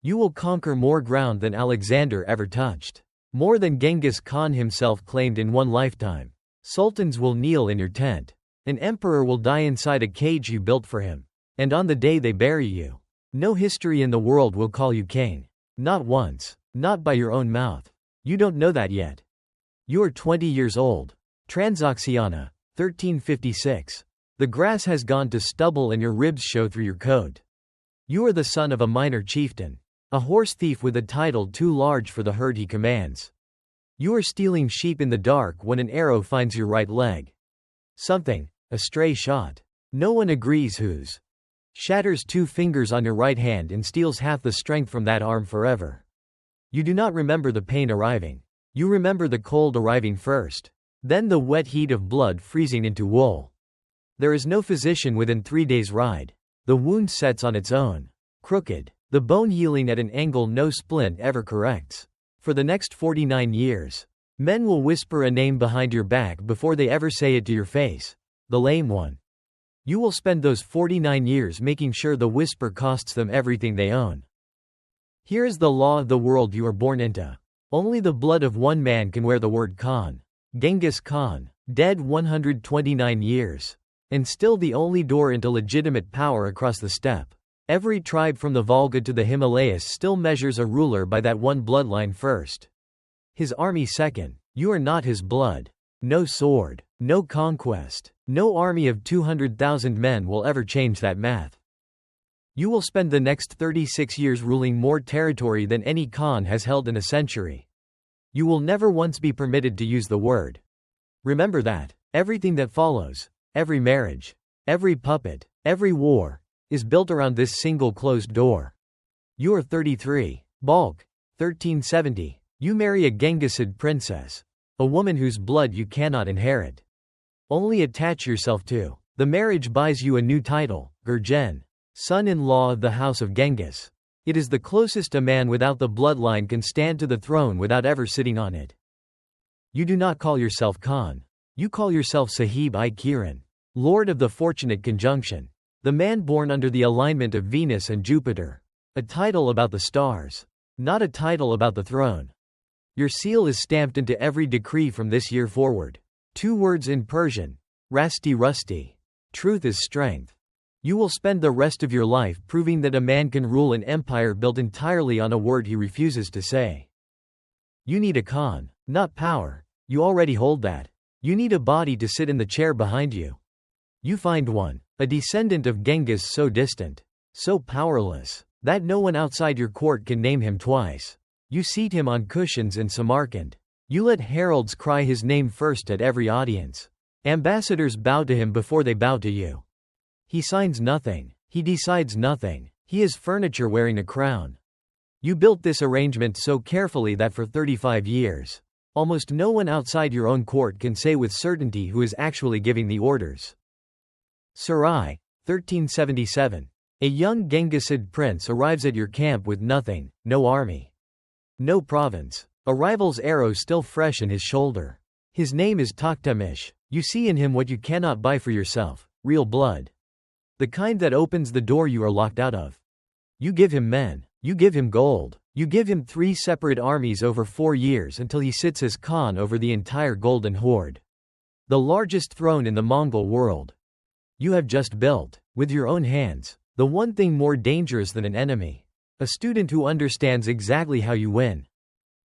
You will conquer more ground than Alexander ever touched. More than Genghis Khan himself claimed in one lifetime. Sultans will kneel in your tent. An emperor will die inside a cage you built for him. And on the day they bury you, no history in the world will call you king. Not once. Not by your own mouth. You don't know that yet. You are 20 years old. Transoxiana, 1356. The grass has gone to stubble and your ribs show through your coat. You are the son of a minor chieftain. A horse thief with a title too large for the herd he commands. You are stealing sheep in the dark when an arrow finds your right leg. Something, a stray shot. No one agrees whose. Shatters 2 fingers on your right hand and steals half the strength from that arm forever. You do not remember the pain arriving. You remember the cold arriving first. Then the wet heat of blood freezing into wool. There is no physician within 3 days' ride. The wound sets on its own. Crooked. The bone healing at an angle no splint ever corrects. For the next 49 years. Men will whisper a name behind your back before they ever say it to your face. The lame one. You will spend those 49 years making sure the whisper costs them everything they own. Here is the law of the world you are born into. Only the blood of one man can wear the word Khan. Genghis Khan, dead 129 years. And still the only door into legitimate power across the steppe. Every tribe from the Volga to the Himalayas still measures a ruler by that one bloodline first. His army second. You are not his blood. No sword, no conquest, no army of 200,000 men will ever change that math. You will spend the next 36 years ruling more territory than any Khan has held in a century. You will never once be permitted to use the word. Remember that. Everything that follows, every marriage, every puppet, every war, is built around this single closed door. You are 33. Balkh, 1370. You marry a Genghisid princess. A woman whose blood you cannot inherit. Only attach yourself to. The marriage buys you a new title, Gurgen. Son-in-law of the house of Genghis. It is the closest a man without the bloodline can stand to the throne without ever sitting on it. You do not call yourself Khan. You call yourself Sahib-i Kiran, Lord of the Fortunate Conjunction. The man born under the alignment of Venus and Jupiter. A title about the stars. Not a title about the throne. Your seal is stamped into every decree from this year forward. 2 words in Persian. Rasti Rusti. Truth is strength. You will spend the rest of your life proving that a man can rule an empire built entirely on a word he refuses to say. You need a Khan, not power. You already hold that. You need a body to sit in the chair behind you. You find one, a descendant of Genghis so distant, so powerless, that no one outside your court can name him twice. You seat him on cushions in Samarkand. You let heralds cry his name first at every audience. Ambassadors bow to him before they bow to you. He signs nothing. He decides nothing. He is furniture wearing a crown. You built this arrangement so carefully that for 35 years, almost no one outside your own court can say with certainty who is actually giving the orders. Sarai, 1377. A young Genghisid prince arrives at your camp with nothing, no army, no province. A rival's arrow still fresh in his shoulder. His name is Tokhtamish. You see in him what you cannot buy for yourself, real blood. The kind that opens the door you are locked out of. You give him men. You give him gold. You give him 3 separate armies over 4 years until he sits as Khan over the entire golden horde. The largest throne in the Mongol world. You have just built, with your own hands, the one thing more dangerous than an enemy. A student who understands exactly how you win.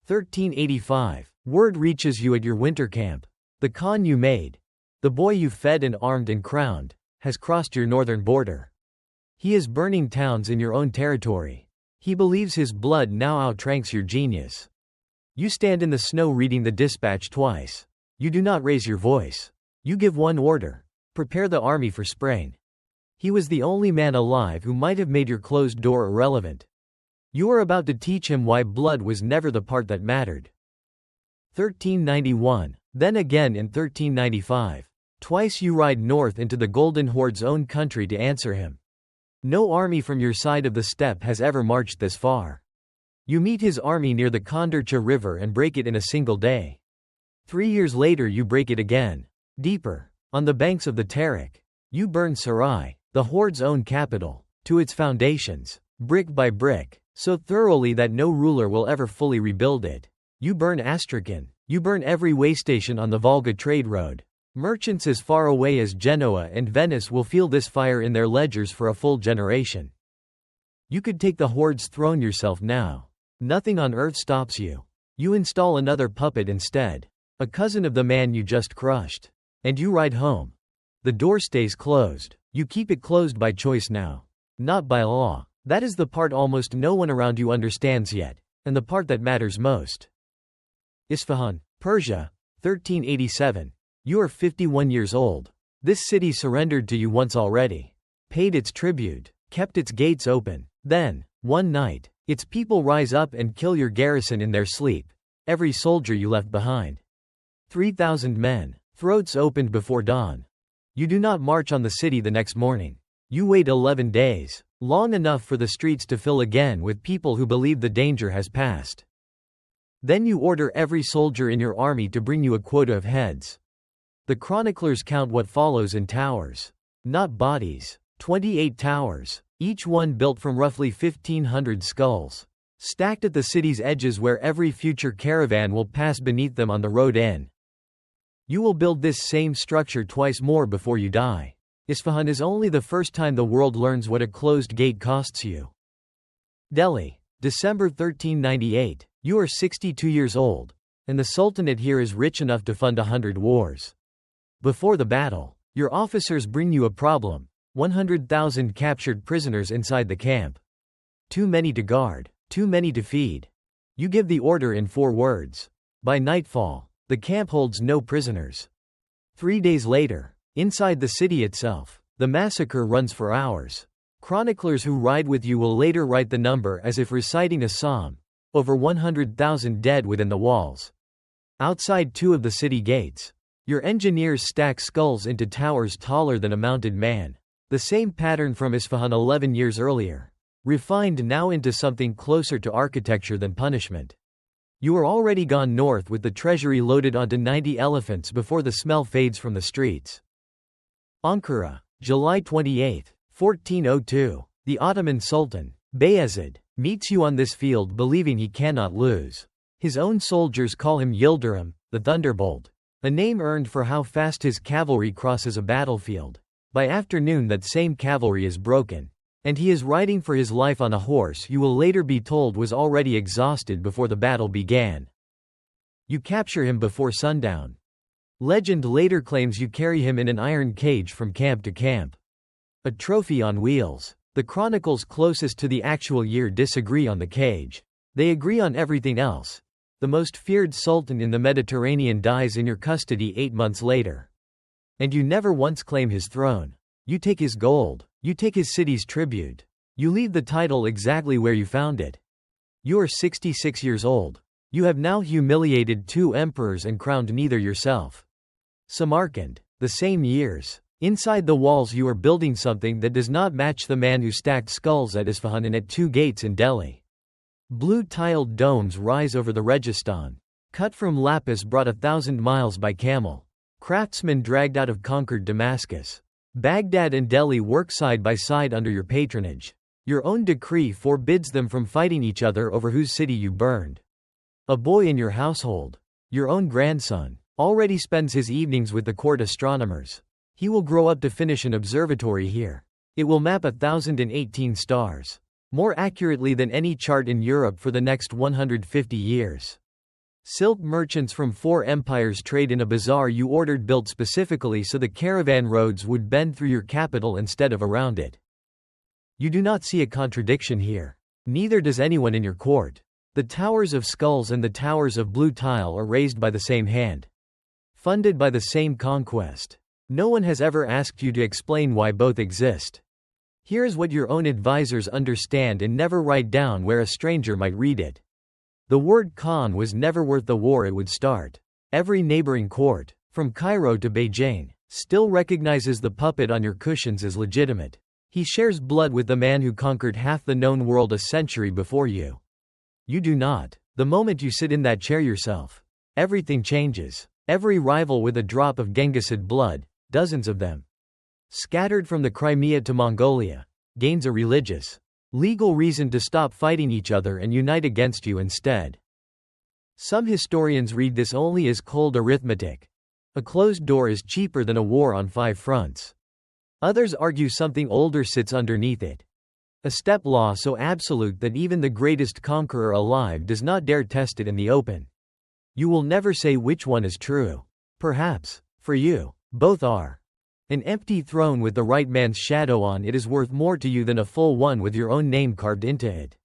1385. Word reaches you at your winter camp. The Khan you made, the boy you fed and armed and crowned, has crossed your northern border. He is burning towns in your own territory. He believes his blood now outranks your genius. You stand in the snow reading the dispatch twice. You do not raise your voice. You give one order. Prepare the army for spring. He was the only man alive who might have made your closed door irrelevant. You are about to teach him why blood was never the part that mattered. 1391. Then again in 1395. Twice you ride north into the Golden Horde's own country to answer him. No army from your side of the steppe has ever marched this far. You meet his army near the Kondarcha River and break it in a single day. 3 years later you break it again. Deeper. On the banks of the Tarik. You burn Sarai, the Horde's own capital, to its foundations, brick by brick. so thoroughly that no ruler will ever fully rebuild it. You burn Astrakhan. You burn every waystation on the Volga trade road. Merchants as far away as Genoa and Venice will feel this fire in their ledgers for a full generation. You could take the hoard's throne yourself now. Nothing on earth stops you. You install another puppet instead. A cousin of the man you just crushed. And you ride home. The door stays closed. You keep it closed by choice now. Not by law. That is the part almost no one around you understands yet, and the part that matters most. Isfahan, Persia, 1387. You are 51 years old. This city surrendered to you once already. Paid its tribute. Kept its gates open. Then, one night, its people rise up and kill your garrison in their sleep. Every soldier you left behind. 3,000 men. Throats opened before dawn. You do not march on the city the next morning. You wait 11 days. Long enough for the streets to fill again with people who believe the danger has passed. Then you order every soldier in your army to bring you a quota of heads. The chroniclers count what follows in towers. Not bodies. 28 towers, each one built from roughly 1,500 skulls. Stacked at the city's edges where every future caravan will pass beneath them on the road in. You will build this same structure twice more before you die. Isfahan is only the first time the world learns what a closed gate costs you. Delhi, December 1398. You are 62 years old, and the Sultanate here is rich enough to fund 100 wars. Before the battle, your officers bring you a problem: 100,000 captured prisoners inside the camp. Too many to guard, too many to feed. You give the order in 4 words. By nightfall, the camp holds no prisoners. 3 days later, inside the city itself, the massacre runs for hours. Chroniclers who ride with you will later write the number as if reciting a psalm. Over 100,000 dead within the walls. Outside 2 of the city gates, your engineers stack skulls into towers taller than a mounted man. The same pattern from Isfahan 11 years earlier. Refined now into something closer to architecture than punishment. You are already gone north with the treasury loaded onto 90 elephants before the smell fades from the streets. Ankara, July 28, 1402. The Ottoman Sultan, Bayezid, meets you on this field believing he cannot lose. His own soldiers call him Yildirim, the Thunderbolt, a name earned for how fast his cavalry crosses a battlefield. By afternoon that same cavalry is broken, and he is riding for his life on a horse you will later be told was already exhausted before the battle began. You capture him before sundown. Legend later claims you carry him in an iron cage from camp to camp. A trophy on wheels. The chronicles closest to the actual year disagree on the cage. They agree on everything else. The most feared sultan in the Mediterranean dies in your custody 8 months later. And you never once claim his throne. You take his gold. You take his city's tribute. You leave the title exactly where you found it. You are 66 years old. You have now humiliated 2 emperors and crowned neither yourself. Samarkand, the same years. Inside the walls you are building something that does not match the man who stacked skulls at Isfahan and at 2 gates in Delhi. Blue tiled domes rise over the Registan. Cut from lapis brought 1,000 miles by camel. Craftsmen dragged out of conquered Damascus. Baghdad and Delhi work side by side under your patronage. Your own decree forbids them from fighting each other over whose city you burned. A boy in your household, your own grandson, already spends his evenings with the court astronomers. He will grow up to finish an observatory here. It will map 1,018 stars. More accurately than any chart in Europe for the next 150 years. Silk merchants from 4 empires trade in a bazaar you ordered built specifically so the caravan roads would bend through your capital instead of around it. You do not see a contradiction here. Neither does anyone in your court. The towers of skulls and the towers of blue tile are raised by the same hand. Funded by the same conquest. No one has ever asked you to explain why both exist. Here is what your own advisors understand and never write down where a stranger might read it. The word Khan was never worth the war it would start. Every neighboring court, from Cairo to Beijing, still recognizes the puppet on your cushions as legitimate. He shares blood with the man who conquered half the known world a century before you. You do not. The moment you sit in that chair yourself, everything changes. Every rival with a drop of Genghisid blood, dozens of them, scattered from the Crimea to Mongolia, gains a religious legal reason to stop fighting each other and unite against you instead. Some historians read this only as cold arithmetic. A closed door is cheaper than a war on 5 fronts. Others argue something older sits underneath it. A step law so absolute that even the greatest conqueror alive does not dare test it in the open. You will never say which one is true. Perhaps, for you, both are. An empty throne with the right man's shadow on it is worth more to you than a full one with your own name carved into it.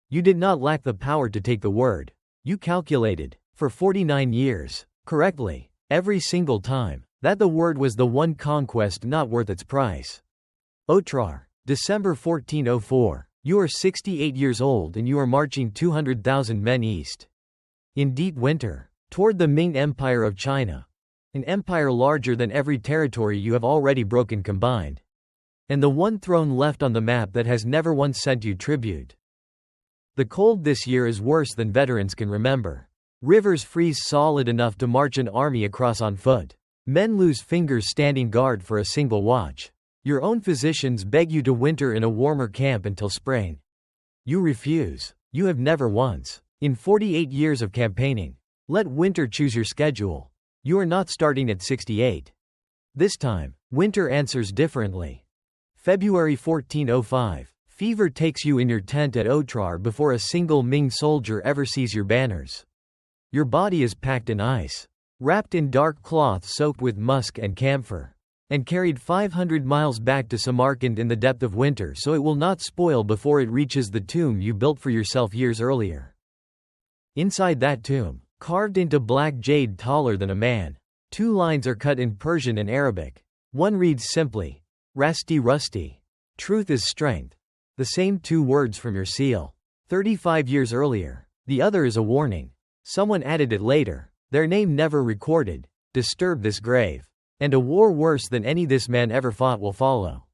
You did not lack the power to take the word. You calculated, for 49 years, correctly, every single time, that the word was the one conquest not worth its price. Otrar, December 1404. You are 68 years old and you are marching 200,000 men east. In deep winter, toward the Ming Empire of China. An empire larger than every territory you have already broken combined. And the one throne left on the map that has never once sent you tribute. The cold this year is worse than veterans can remember. Rivers freeze solid enough to march an army across on foot. Men lose fingers standing guard for a single watch. Your own physicians beg you to winter in a warmer camp until spring. You refuse. You have never once, in 48 years of campaigning, let winter choose your schedule. You are not starting at 68. This time, winter answers differently. February 1405. Fever takes you in your tent at Otrar before a single Ming soldier ever sees your banners. Your body is packed in ice, wrapped in dark cloth soaked with musk and camphor, and carried 500 miles back to Samarkand in the depth of winter so it will not spoil before it reaches the tomb you built for yourself years earlier. Inside that tomb, carved into black jade taller than a man, 2 lines are cut in Persian and Arabic. One reads simply, Rasti Rusty. Truth is strength. The same 2 words from your seal. 35 years earlier. The other is a warning. Someone added it later. Their name never recorded. Disturb this grave. And a war worse than any this man ever fought will follow.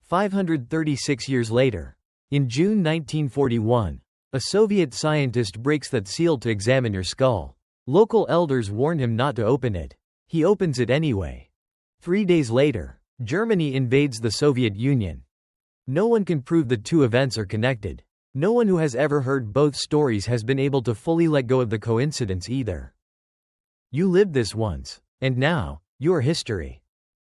536 years later. In June 1941, a Soviet scientist breaks that seal to examine your skull. Local elders warn him not to open it. He opens it anyway. 3 days later, Germany invades the Soviet Union. No one can prove the 2 events are connected. No one who has ever heard both stories has been able to fully let go of the coincidence either. You lived this once, and now, you are history.